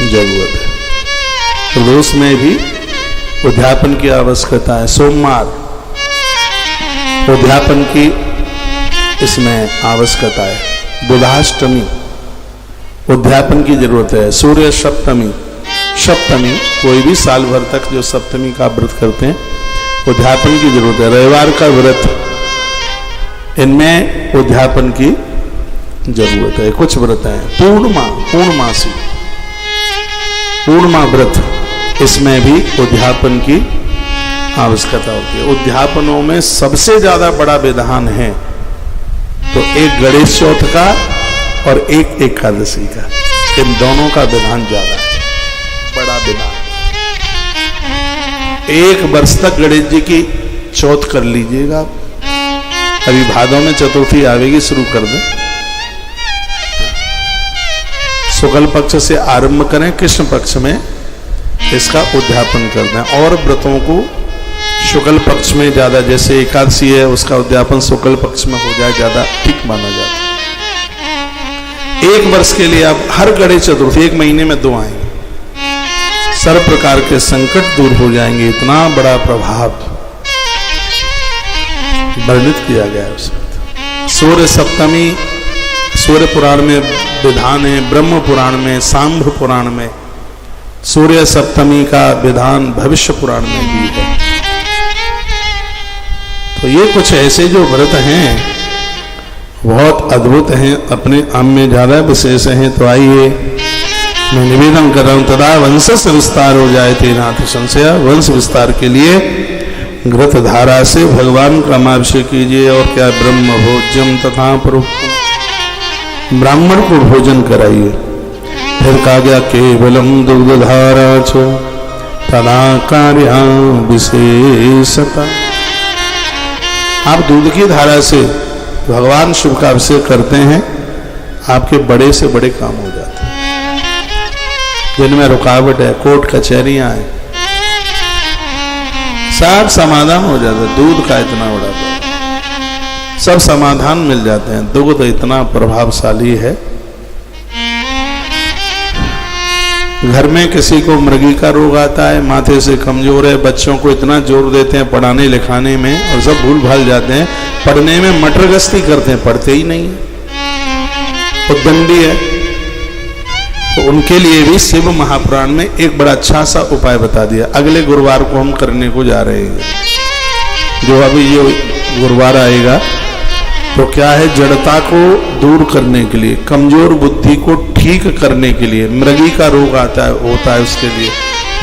जरूरत है, प्रदोष में भी उद्यापन की आवश्यकता है। सोमवार उद्यापन की इसमें आवश्यकता है। बुधाष्टमी उद्यापन की जरूरत है। सूर्य सप्तमी, सप्तमी कोई भी साल भर तक जो सप्तमी का व्रत करते हैं उद्यापन की जरूरत है। रविवार का व्रत, इनमें उद्यापन की जरूरत है। कुछ व्रत हैं पूर्णिमा, पूर्णमासी, पूर्णिमा व्रत, इसमें भी उद्यापन की आवश्यकता होती है। उद्यापनों में सबसे ज्यादा बड़ा विधान है तो एक गणेश चौथ का और एक एकादशी का, इन दोनों का विधान ज्यादा है, बड़ा विधान। एक वर्ष तक गणेश जी की चौथ कर लीजिएगा, अभी भादों में चतुर्थी आवेगी, शुरू कर दें। शुक्ल पक्ष से आरंभ करें, कृष्ण पक्ष में इसका उद्यापन कर दें। और व्रतों को शुक्ल पक्ष में ज्यादा, जैसे एकादशी है उसका उद्यापन शुक्ल पक्ष में हो जाए, ज्यादा ठीक माना जाता है। एक वर्ष के लिए आप हर गणेश चतुर्थी 1 महीने में 2 आएंगे, सर्व प्रकार के संकट दूर हो जाएंगे। इतना बड़ा प्रभाव वर्णित किया गया है उसमें। सूर्य सप्तमी सूर्य पुराण में विधान है, ब्रह्म पुराण में, सांभ पुराण में सूर्य सप्तमी का विधान भविष्य पुराण में भी है। तो ये कुछ ऐसे जो व्रत हैं बहुत अद्भुत हैं, अपने आप में ज्यादा विशेष हैं। तो आइए मैं निवेदन कर रहा हूं, तदा वंश से विस्तार हो जाए तेनाथ संशय। वंश विस्तार के लिए घृत धारा से भगवान का अभिषेक कीजिए। और क्या ब्रह्म भोज्यम तथा ब्राह्मण को भोजन कराइए। फिर कहा गया केवलम दुग्ध धारा छो तदा कार्या विशेषता। आप दूध की धारा से भगवान शिव का अभिषेक करते हैं, आपके बड़े से बड़े काम हो जाते हैं। जिनमें रुकावट है, कोर्ट कचहरियां हैं, सब समाधान हो जाता है। दूध का इतना बड़ा सब समाधान मिल जाते हैं। दूध इतना प्रभावशाली है। घर में किसी को मृगी का रोग आता है, माथे से कमजोर है, बच्चों को इतना जोर देते हैं पढ़ाने लिखाने में और सब भूल भाल जाते हैं, पढ़ने में मटरगस्ती करते हैं, पढ़ते ही नहीं है, उद्दंडी है। तो उनके लिए भी शिव महापुराण में एक बड़ा अच्छा सा उपाय बता दिया। अगले गुरुवार को हम करने को जा रहे हैं, जो अभी ये गुरुवार आएगा। तो क्या है, जड़ता को दूर करने के लिए, कमजोर बुद्धि को ठीक करने के लिए, मृगी का रोग होता है उसके लिए,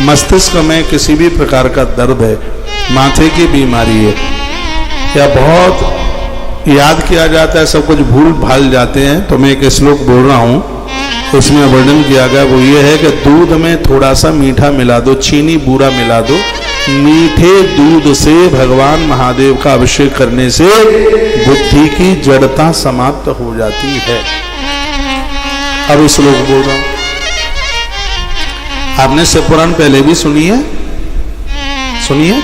मस्तिष्क में किसी भी प्रकार का दर्द है, माथे की बीमारी है, या बहुत याद किया जाता है सब कुछ भूल भाल जाते हैं। तो मैं एक श्लोक बोल रहा हूँ, उसमें वर्णन किया गया, वो ये है कि दूध में थोड़ा सा मीठा मिला दो, चीनी बूरा मिला दो, मीठे दूध से भगवान महादेव का अभिषेक करने से बुद्धि की जड़ता समाप्त हो जाती है। अब इस श्लोक बोल रहा हूं, आपने शिव पुराण पहले भी सुनी है, सुनिए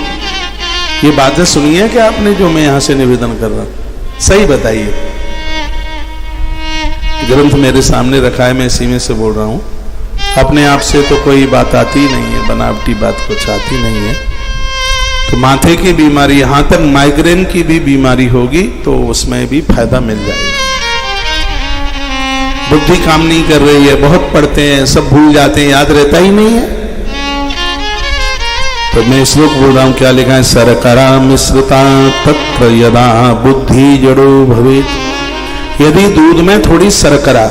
ये बातें सुनिए कि आपने, जो मैं यहां से निवेदन कर रहा हूं सही बताइए। ग्रंथ मेरे सामने रखा है, मैं इसी में से बोल रहा हूं। अपने आप से तो कोई बात आती नहीं है, बनावटी बात कुछ आती नहीं है। तो माथे की बीमारी, यहां तक माइग्रेन की भी बीमारी होगी तो उसमें भी फायदा मिल जाएगा। बुद्धि काम नहीं कर रही है, बहुत पढ़ते हैं, सब भूल जाते हैं, याद रहता ही नहीं है। तो मैं श्लोक बोल रहा हूं, क्या लिखा है, सरकरा मिश्रिता तत्र यदा बुद्धि जड़ो भवेत्। यदि दूध में थोड़ी शर्करा,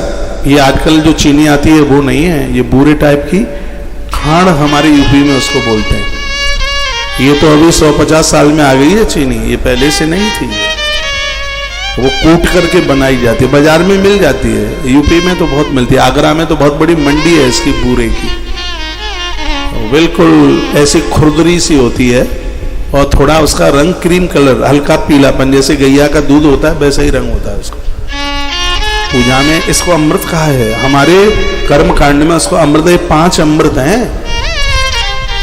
ये आजकल जो चीनी आती है वो नहीं है, ये बूरे टाइप की खांड हमारे यूपी में उसको बोलते हैं। ये तो अभी 150 साल में आ गई है चीनी, ये पहले से नहीं थी। वो कूट करके बनाई जाती है, बाजार में मिल जाती है, यूपी में तो बहुत मिलती है। आगरा में तो बहुत बड़ी मंडी है इसकी बूरे की, बिल्कुल ऐसी खुरदरी सी होती है और थोड़ा उसका रंग क्रीम कलर, हल्का पीलापन, जैसे गैया का दूध होता है वैसा ही रंग होता है उसका। पूजा में इसको अमृत कहा है, हमारे कर्म कांड में उसको अमृत, 5 अमृत हैं।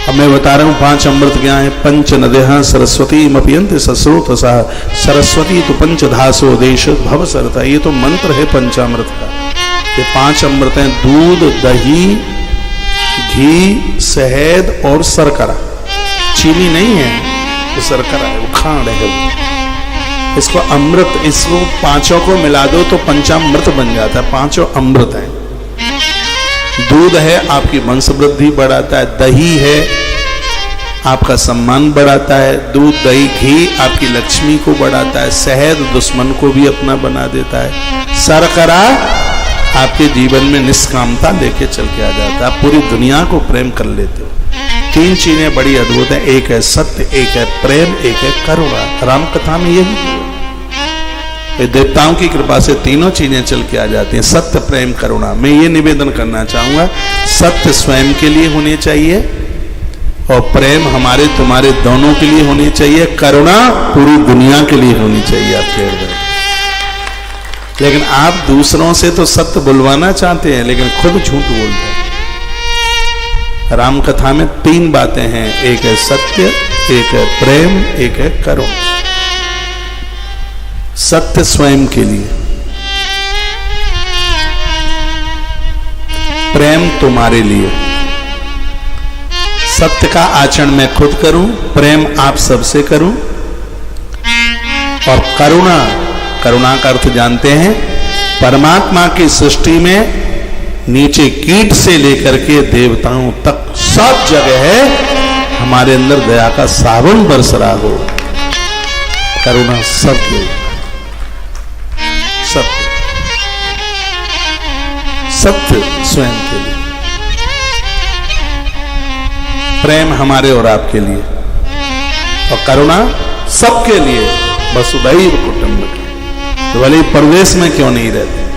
अब मैं बता रहा हूं 5 अमृत क्या है। पंच नद्यः सरस्वती मपियन्ति सस्रोतसा, सरस्वती तो पंचधासो देश भव सरता, ये तो मंत्र है पंचामृत का। ये 5 अमृत हैं, दूध, दही, घी, शहद और शर्करा। चीनी नहीं है, वो शर्करा है, वो खांड है वो। इसको अमृत, इसको 5 को मिला दो तो पंचामृत बन जाता है। 5 अमृत हैं। दूध है आपकी वंश वृद्धि बढ़ाता है, दही है आपका सम्मान बढ़ाता है, दूध दही घी आपकी लक्ष्मी को बढ़ाता है, शहद दुश्मन को भी अपना बना देता है, शर्करा आपके जीवन में निष्कामता लेके चल के आ जाता है, आप पूरी दुनिया को प्रेम कर लेते हो। 3 चीजें बड़ी अद्भुत है, एक है सत्य, एक है प्रेम, एक है करुणा। राम कथा में यही है, देवताओं की कृपा से तीनों चीजें चल के आ जाती हैं, सत्य प्रेम करुणा। मैं ये निवेदन करना चाहूंगा, सत्य स्वयं के लिए होनी चाहिए और प्रेम हमारे तुम्हारे दोनों के लिए होनी चाहिए, करुणा पूरी दुनिया के लिए होनी चाहिए आपके हृदय। लेकिन आप दूसरों से तो सत्य बुलवाना चाहते हैं लेकिन खुद झूठ बोलते हैं। राम कथा में 3 बातें हैं, एक है सत्य, एक है प्रेम, एक है करुणा। सत्य स्वयं के लिए, प्रेम तुम्हारे लिए। सत्य का आचरण मैं खुद करूं, प्रेम आप सबसे करूं, और करुणा, करुणा का अर्थ जानते हैं, परमात्मा की सृष्टि में नीचे कीट से लेकर के देवताओं तक सब जगह है हमारे अंदर दया का सावन बरस रहा हो। करुणा सबके, सत्य, सत्य स्वयं के लिए, प्रेम हमारे और आपके लिए, और करुणा सबके लिए। वसुधैव कुटुंबकम्, तो भले परदेश में क्यों नहीं रहते,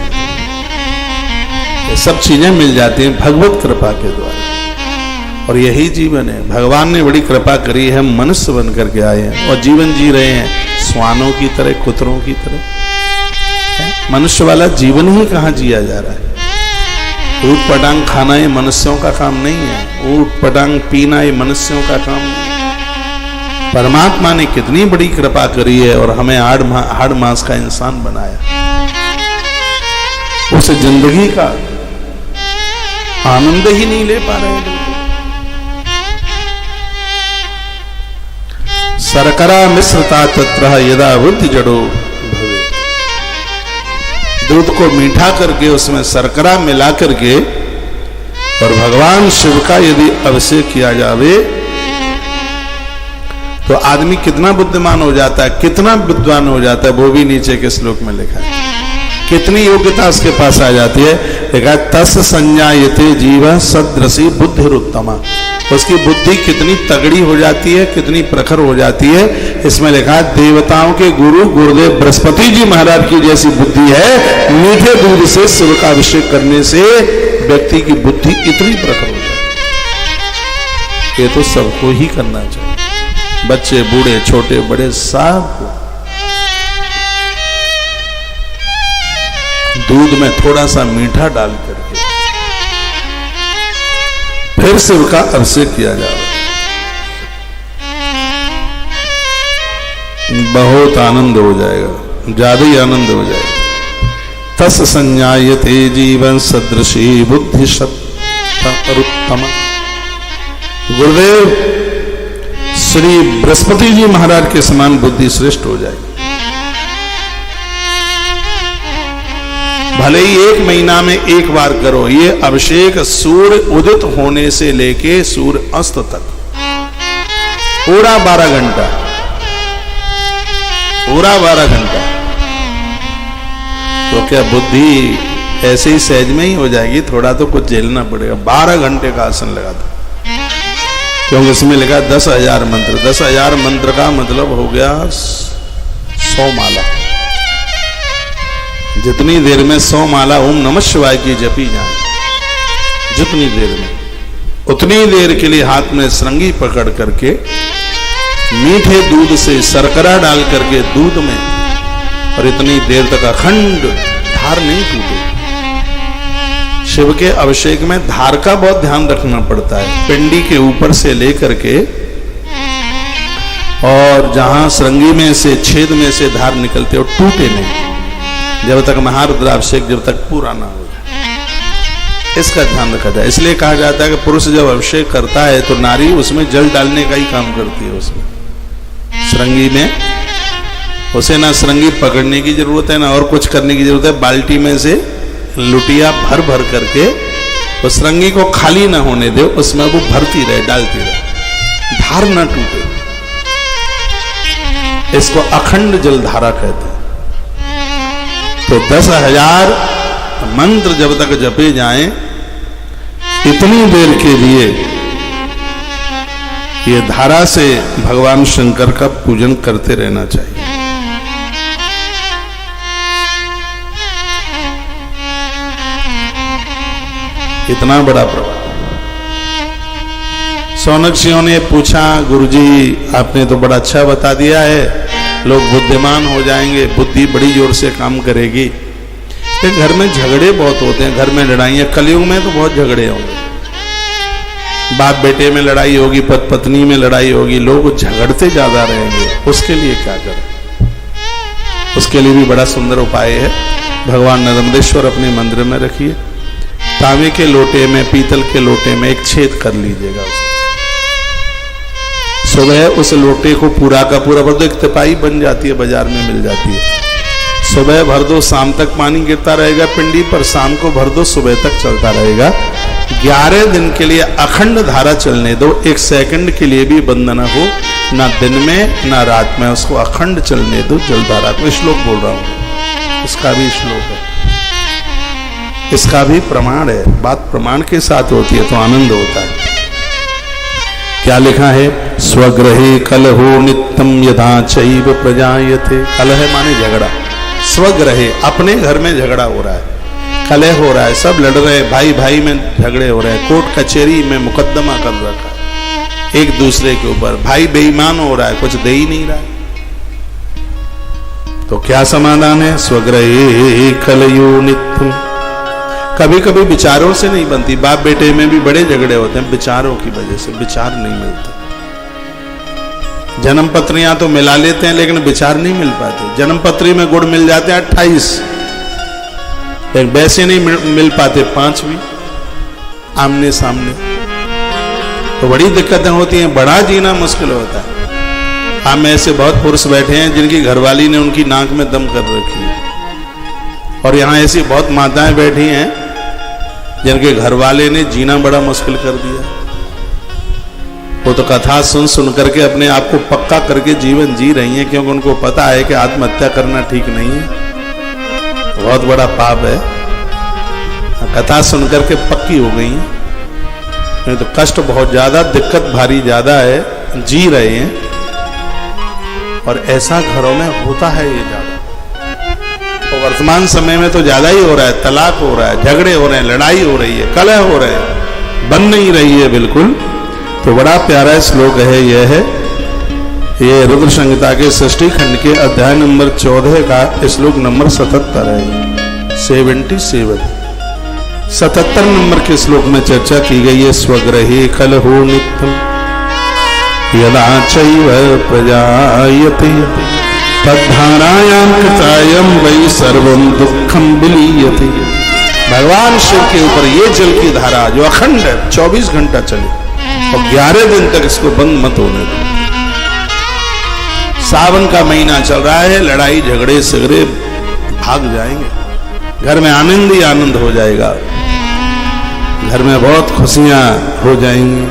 ये सब चीजें मिल जाती हैं भगवत कृपा के द्वारा। और यही जीवन है, भगवान ने बड़ी कृपा करी है, हम मनुष्य बन करके आए हैं और जीवन जी रहे हैं श्वानों की तरह, कुतरों की तरह। मनुष्य वाला जीवन ही कहां जिया जा रहा है। ऊट पटांग खाना ये मनुष्यों का काम नहीं है, ऊट पटांग पीना ये मनुष्यों का काम नहीं है। परमात्मा ने कितनी बड़ी कृपा करी है और हमें हाड़ मांस का इंसान बनाया। उस जिंदगी का आनंद ही नहीं ले पा रहे लोग। शर्करा मिश्रता तत्र यदा बुद्धि जड़ो भवे। दूध को मीठा करके उसमें शर्करा मिला करके और भगवान शिव का यदि अभिषेक किया जावे तो आदमी कितना बुद्धिमान हो जाता है, कितना विद्वान हो जाता है, वो भी नीचे के श्लोक में लिखा है। कितनी योग्यता उसके पास आ जाती है। लिखा तस् संज्ञायते जीव सदृशी बुद्धिरुत्तमा। उसकी बुद्धि कितनी तगड़ी हो जाती है, कितनी प्रखर हो जाती है। इसमें लिखा है देवताओं के गुरु गुरुदेव बृहस्पति जी महाराज की जैसी बुद्धि है। मीठे दूध से शिव का अभिषेक करने से व्यक्ति की बुद्धि इतनी प्रखर हो जाती है। ये तो सबको ही करना चाहिए, बच्चे बूढ़े छोटे बड़े सबको। दूध में थोड़ा सा मीठा डाल करके फिर शिव का अभिषेक किया जाए, बहुत आनंद हो जाएगा, ज्यादा ही आनंद हो जाएगा। तस् संज्ञायते जीवन सदृशी बुद्धि सत्तम। गुरुदेव श्री बृहस्पति जी महाराज के समान बुद्धि श्रेष्ठ हो जाएगी। भले ही 1 महीना में एक बार करो ये अभिषेक, सूर्य उदित होने से लेके सूर्य अस्त तक पूरा 12 घंटा, पूरा 12 घंटा। तो क्या बुद्धि ऐसे ही सहज में ही हो जाएगी? थोड़ा तो कुछ झेलना पड़ेगा। 12 घंटे का आसन लगा दो, क्योंकि इसमें लिखा 10,000 मंत्र। 10,000 मंत्र का मतलब हो गया 100 माला। जितनी देर में 100 माला ओम नमः शिवाय की जपी जाए, जितनी देर में, उतनी देर के लिए हाथ में श्रृंगी पकड़ करके मीठे दूध से शर्करा डाल करके दूध में, और इतनी देर तक अखंड धार नहीं टूटे। शिव के अभिषेक में धार का बहुत ध्यान रखना पड़ता है। पिंडी के ऊपर से लेकर के और जहां श्रृंगी में से छेद में से धार निकलते हो टूटे नहीं, जब तक महारुद्राभिषेक जब तक पूरा ना हो जाए, इसका ध्यान रखा जाए। इसलिए कहा जाता है कि पुरुष जब अभिषेक करता है तो नारी उसमें जल डालने का ही काम करती है। उसमें श्रृंगी में उसे ना श्रृंगी पकड़ने की जरूरत है ना और कुछ करने की जरूरत है। बाल्टी में से लुटिया भर भर करके उस श्रृंगी को खाली ना होने दे, उसमें वो भरती रहे, डालती रहे, धार ना टूटे। इसको अखंड जलधारा कहते हैं। तो 10,000 मंत्र जब तक जपे जाएं, इतनी देर के लिए ये धारा से भगवान शंकर का पूजन करते रहना चाहिए। इतना बड़ा प्रभाव। सौनकसियों ने पूछा, गुरुजी आपने तो बड़ा अच्छा बता दिया है, लोग बुद्धिमान हो जाएंगे, बुद्धि बड़ी जोर से काम करेगी। लेकिन घर में झगड़े बहुत होते हैं, घर में लड़ाइयाँ। कलयुग में तो बहुत झगड़े होंगे, बाप बेटे में लड़ाई होगी, पति पत्नी में लड़ाई होगी, लोग झगड़ते ज्यादा रहेंगे। उसके लिए क्या करें? उसके लिए भी बड़ा सुंदर उपाय है। भगवान नर्मदेश्वर अपने मंदिर में रखिए, तांबे के लोटे में, पीतल के लोटे में एक छेद कर लीजिएगा। सुबह उस लोटे को पूरा का पूरा भर दो, एक तिपाही बन जाती है, बाजार में मिल जाती है। सुबह भर दो, शाम तक पानी गिरता रहेगा पिंडी पर, शाम को भर दो, सुबह तक चलता रहेगा। 11 दिन के लिए अखंड धारा चलने दो, 1 सेकंड के लिए भी बंद न हो, ना दिन में ना रात में, उसको अखंड चलने दो जलधारा को। श्लोक बोल रहा हूं, इसका भी श्लोक है, इसका भी प्रमाण है। बात प्रमाण के साथ होती है तो आनंद होता है। क्या लिखा है? स्वग्रहे कलहो नित्यम यथा चैव प्रजायते। कलह माने झगड़ा, स्वग्रहे अपने घर में झगड़ा हो रहा है, कलह हो रहा है, सब लड़ रहे हैं, भाई भाई में झगड़े हो रहे हैं, कोर्ट कचहरी में मुकदमा कर रखा है एक दूसरे के ऊपर, भाई बेईमान हो रहा है, कुछ दे ही नहीं रहा है। तो क्या समाधान है? स्वग्रहे कलयो नित्यम। कभी कभी विचारों से नहीं बनती, बाप बेटे में भी बड़े झगड़े होते हैं विचारों की वजह से, विचार नहीं मिलते। जन्म पत्रियां तो मिला लेते हैं लेकिन विचार नहीं मिल पाते। जन्म पत्री में गुण मिल जाते हैं 28, लेकिन वैसे नहीं मिल पाते 5 भी आमने सामने। तो बड़ी दिक्कतें होती हैं, बड़ा जीना मुश्किल होता है। हम में ऐसे बहुत पुरुष बैठे हैं जिनकी घरवाली ने उनकी नाक में दम कर रखी है, और यहाँ ऐसी बहुत माताएं बैठी हैं जिनके घरवाले ने जीना बड़ा मुश्किल कर दिया। वो तो कथा सुन सुन करके अपने आप को पक्का करके जीवन जी रही हैं, क्योंकि उनको पता है कि आत्महत्या करना ठीक नहीं है, बहुत बड़ा पाप है। कथा सुन करके पक्की हो गई हैं, नहीं तो कष्ट बहुत ज्यादा, दिक्कत भारी ज्यादा है, जी रहे हैं। और ऐसा घरों में होता है ये ज्यादा, और वर्तमान समय में तो ज्यादा ही हो रहा है। तलाक हो रहा है, झगड़े हो रहे हैं, लड़ाई हो रही है, कलह हो रहे हैं, बन नहीं रही है बिल्कुल। तो बड़ा प्यारा श्लोक है यह है, ये रुद्र संहिता के 6 खंड के अध्याय नंबर 14 का श्लोक नंबर 77 है, 77 नंबर के श्लोक में चर्चा की गई है। स्वग्रहे कलहो नित्यम यदा चैव प्रजायते तद्धारायां कृतायं वै सर्वं दुःखं विलीयते। भगवान शिव के ऊपर ये जल की धारा जो अखंड है, 24 घंटा चले और 11 दिन तक इसको बंद मत होने दो। सावन का महीना चल रहा है, लड़ाई झगड़े सगरे भाग जाएंगे, घर में आनंद ही आनंद हो जाएगा, घर में बहुत खुशियां हो जाएंगी,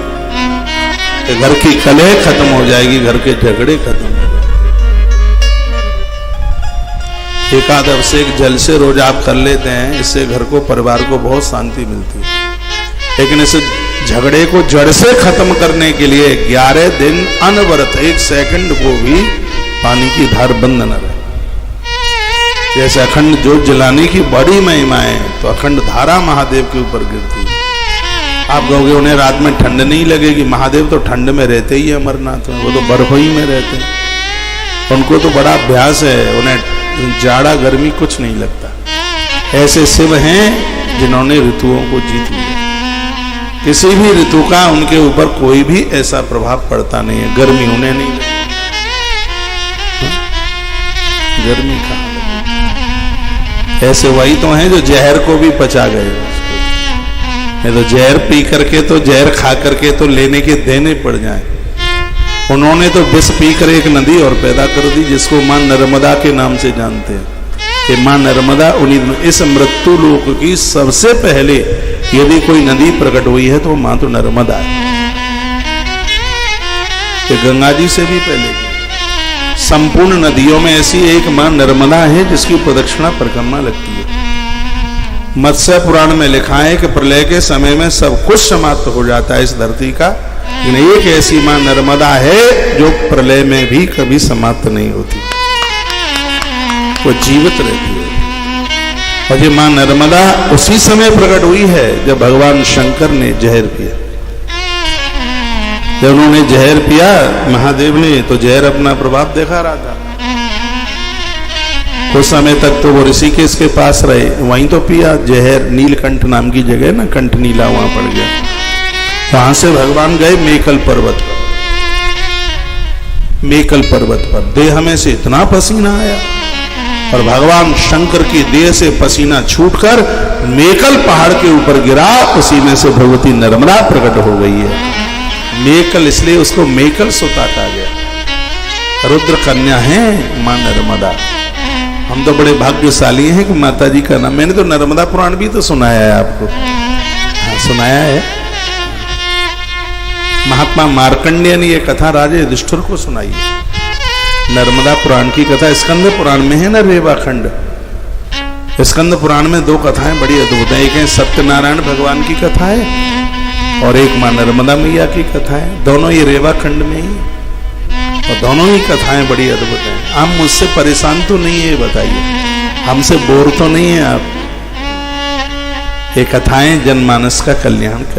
घर की कलह खत्म हो जाएगी, घर के झगड़े खत्म हो जाएंगे। एकाद अभिषेक जल से रोज आप कर लेते हैं, इससे घर को, परिवार को बहुत शांति मिलती है। लेकिन इस झगड़े को जड़ से खत्म करने के लिए 11 दिन अनवरत 1 सेकंड को भी पानी की धार बंद न रहे। जैसे अखंड ज्योत जलाने की बड़ी महिमा है, तो अखंड धारा महादेव के ऊपर गिरती है। आप कहोगे उन्हें रात में ठंड नहीं लगेगी, महादेव तो ठंड में रहते ही है, अमरनाथ में वो तो बर्फ ही में रहते हैं, उनको तो बड़ा अभ्यास है, उन्हें जाड़ा गर्मी कुछ नहीं लगता। ऐसे शिव हैं जिन्होंने ऋतुओं को जीत लिया, किसी भी ऋतु का उनके ऊपर कोई भी ऐसा प्रभाव पड़ता नहीं है। गर्मी उन्हें नहीं लगती, गर्मी का ऐसे वही तो हैं जो जहर को भी पचा गए। नहीं तो जहर पी करके, तो जहर खा करके तो लेने के देने पड़ जाए। उन्होंने तो विष पीकर एक नदी और पैदा कर दी, जिसको मां नर्मदा के नाम से जानते हैं कि मां नर्मदा उन्हीं। इस मृत्यु लोक की सबसे पहले यदि कोई नदी प्रकट हुई है तो मां तो नर्मदा है, कि गंगा जी से भी पहले। संपूर्ण नदियों में ऐसी एक मां नर्मदा है जिसकी प्रदक्षिणा परिक्रमा लगती है। मत्स्य पुराण में लिखा है कि प्रलय के समय में सब कुछ समाप्त हो जाता है इस धरती का, लेकिन एक ऐसी मां नर्मदा है जो प्रलय में भी कभी समाप्त नहीं होती, वो जीवित रहती है। और ये मां नर्मदा उसी समय प्रकट हुई है जब भगवान शंकर ने जहर पिया। जब उन्होंने जहर पिया महादेव ने, तो जहर अपना प्रभाव दिखा रहा था। कुछ समय तक तो वो ऋषिकेश के पास रहे, वहीं तो पिया जहर। नीलकंठ नाम की जगह ना, कंठ नीला वहां पड़ गया। वहां से भगवान गए मेकल पर्वत पर। मेकल पर्वत पर देह में से इतना पसीना आया, और भगवान शंकर की देह से पसीना छूटकर मेकल पहाड़ के ऊपर गिरा, उसी में से भगवती नर्मदा प्रकट हो गई है। मेकल इसलिए उसको मेकल सुता कहा गया। रुद्र कन्या है मां नर्मदा। हम तो बड़े भाग्यशाली हैं कि माता जी का नाम। मैंने तो नर्मदा पुराण भी तो सुनाया है आपको। हाँ, सुनाया है। महात्मा मार्कंडेय ने यह कथा राजा युधिष्ठिर को सुनाई है। नर्मदा पुराण की कथा स्कंद पुराण में है ना, रेवाखंड। स्कंद पुराण में 2 कथाएं बड़ी अद्भुत हैं। एक है सत्यनारायण भगवान की कथा है, और एक मां नर्मदा मैया की कथा है। दोनों ये रेवाखंड में ही, और दोनों ही कथाएं बड़ी अद्भुत हैं। आप मुझसे परेशान तो नहीं है, बताइए, हमसे बोर तो नहीं है आप? ये कथाएं जनमानस का कल्याण कर